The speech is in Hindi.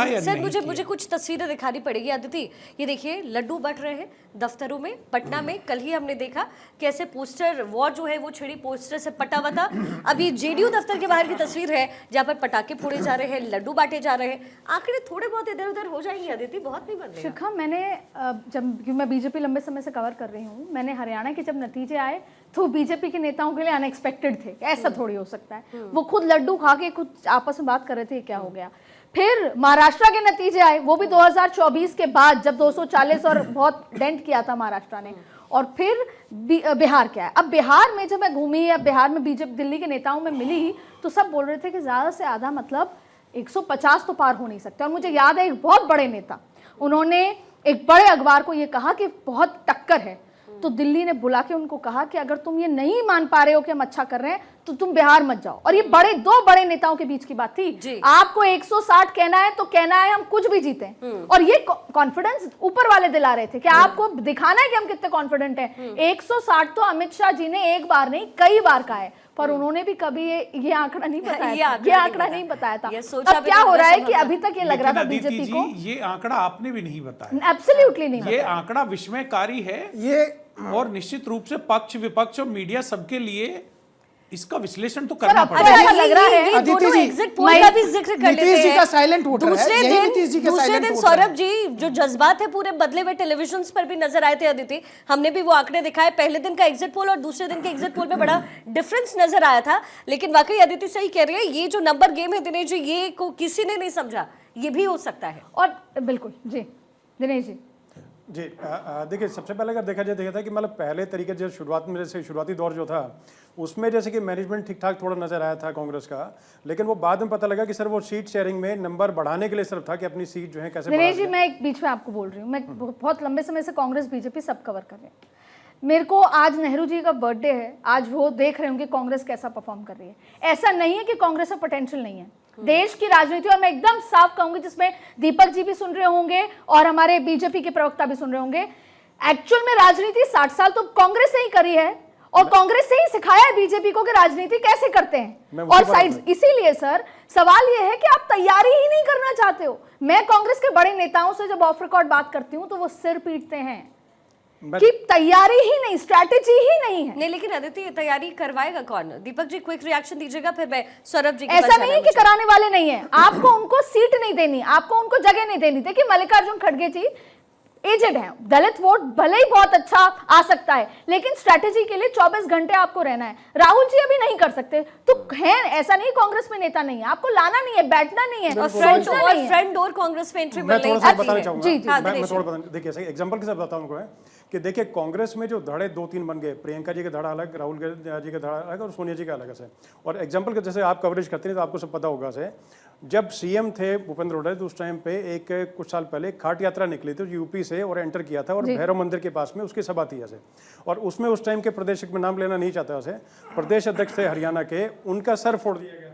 या सर नहीं मुझे कुछ तस्वीरें दिखानी पड़ेगी अदिति। ये देखिए लड्डू बट रहे हैं दफ्तरों में पटना में। कल ही हमने देखा कैसे पोस्टर वॉर जो है वो छिड़ी पोस्टर से पटा हुआ था। अभी जेडीयू दफ्तर के बाहर की तस्वीर है जहाँ पर पटाखे फोड़े जा रहे हैं, लड्डू बांटे जा रहे हैं। आंकड़े थोड़े बहुत इधर उधर हो जाएंगे अदिति, बहुत नहीं बन रहे। शिखा, मैंने जब मैं बीजेपी लंबे समय से कवर कर रही हूँ, मैंने हरियाणा के जब नतीजे आए तो बीजेपी के नेताओं के लिए अनएक्सपेक्टेड थे। ऐसा थोड़ी हो सकता है, वो खुद लड्डू खा के खुद आपस में बात कर रहे थे क्या हो गया। फिर महाराष्ट्र के नतीजे आए, वो भी 2024 के बाद जब 240 और बहुत डेंट किया था महाराष्ट्र ने। और फिर बिहार क्या है। अब बिहार में जब मैं घूमी या बिहार में बीजेपी दिल्ली के नेताओं में मिली तो सब बोल रहे थे कि ज्यादा से आधा मतलब 150 तो पार हो नहीं सकते। और मुझे याद है एक बहुत बड़े नेता, उन्होंने एक बड़े अखबार को ये कहा कि बहुत टक्कर है, तो दिल्ली ने बुला के उनको कहा कि अगर तुम ये नहीं मान पा रहे हो कि हम अच्छा कर रहे हैं तो तुम बिहार मत जाओ। और ये दो बड़े नेताओं के बीच की बात थी। आपको 160 कहना है तो कहना है हम कुछ भी जीते। और ये कॉन्फिडेंस ऊपर वाले दिला रहे थे कि आपको दिखाना है कि हम कितने कॉन्फिडेंट हैं। 160 तो अमित शाह जी ने एक बार नहीं कई बार कहा है, पर उन्होंने भी कभी ये आंकड़ा नहीं बताया। ये आंकड़ा नहीं बताया था। अब क्या हो रहा है कि अभी तक ये लग रहा था बीजेपी को, ये आंकड़ा आपने भी नहीं बताया। एब्सोल्युटली नहीं। ये आंकड़ा विस्मयकारी है ये, और निश्चित रूप से पक्ष विपक्ष और मीडिया सबके लिए इसका विश्लेषण तो करना पड़ेगा। अच्छा लग रहा है अदिति जी एग्जिट पोल का भी जिक्र कर लेते हैं। जी का साइलेंट वोटर है। दूसरे दिन सौरभ जी जो जज्बात है पूरे बदले हुए टेलीविजन पर भी नजर आए थे अदिति। हमने भी वो आंकड़े दिखाए, पहले दिन का एग्जिट पोल और दूसरे दिन के एग्जिट पोल में बड़ा डिफरेंस नजर आया था। लेकिन वाकई अदिति सही कह रही है, ये जो नंबर गेम है दिनेश जी, ये को किसी ने नहीं समझा, ये भी हो सकता है। और बिल्कुल जी दिनेश जी देखिए, सबसे पहले अगर देखा था कि मतलब पहले तरीके जो शुरुआत में जैसे शुरुआती दौर जो था उसमें जैसे कि मैनेजमेंट ठीक ठाक थोड़ा नजर आया था कांग्रेस का, लेकिन वो बाद में पता लगा कि सर वो सीट शेयरिंग में नंबर बढ़ाने के लिए सिर्फ था कि अपनी सीट जो है कैसे। दिनेश जी, मैं एक बीच में आपको बोल रही हूँ, मैं बहुत लंबे समय से कांग्रेस बीजेपी सब कवर कर रहे हैं। मेरे को आज नेहरू जी का बर्थडे है, आज वो देख रहे होंगे कांग्रेस कैसा परफॉर्म कर रही है। ऐसा नहीं है कि कांग्रेस में पोटेंशियल नहीं है। देश की राजनीति, और मैं एकदम साफ कहूंगी जिसमें दीपक जी भी सुन रहे होंगे और हमारे बीजेपी के प्रवक्ता भी सुन रहे होंगे, एक्चुअल में राजनीति 60 साल तो कांग्रेस से ही करी है और कांग्रेस से ही सिखाया है बीजेपी को कि राजनीति कैसे करते हैं। और साइड इसीलिए सर सवाल ये है कि आप तैयारी ही नहीं करना चाहते हो। मैं कांग्रेस के बड़े नेताओं से जब ऑफ रिकॉर्ड बात करती हूँ तो वो सिर पीटते हैं कि तैयारी ही नहीं, स्ट्रैटेजी ही नहीं है। नहीं, लेकिन अदिति तैयारी करवाएगा कौन? दीपक जी क्विक रिएक्शन दीजिएगा, फिर मैं सौरभ जी। ऐसा नहीं है कि कराने वाले नहीं है, आपको उनको सीट नहीं देनी, आपको उनको जगह नहीं देनी। देखिए मल्लिकार्जुन खड़गे जी एजेड है, दलित वोट भले ही बहुत अच्छा आ सकता है, लेकिन स्ट्रैटेजी के लिए 24 घंटे आपको रहना है। राहुल जी अभी नहीं कर सकते तो है, ऐसा नहीं कांग्रेस में नेता नहीं है, आपको लाना नहीं है, बैठना नहीं है, फ्रंट और कांग्रेस में एंट्री मैं थोड़ा सा बताना चाहूंगा। मैं थोड़ा देखिए एग्जांपल के साथ बताऊं है कि देखिए कांग्रेस में जो धड़े 2-3 बन गए, प्रियंका जी का धड़ा अलग, राहुल जी का धड़ा अलग और सोनिया जी का अलग से। और एग्जांपल के जैसे आप कवरेज करते हैं तो आपको सब पता होगा से, जब सीएम थे भूपेंद्र हुड्डा तो उस टाइम पे एक कुछ साल पहले खाट यात्रा निकली थी यूपी से और एंटर किया था और भैरव मंदिर के पास में उसकी सभा थी ऐसे। और उसमें उस टाइम के प्रदेश में नाम लेना नहीं चाहता से, प्रदेश अध्यक्ष थे हरियाणा के, उनका सर फोड़ दिया गया।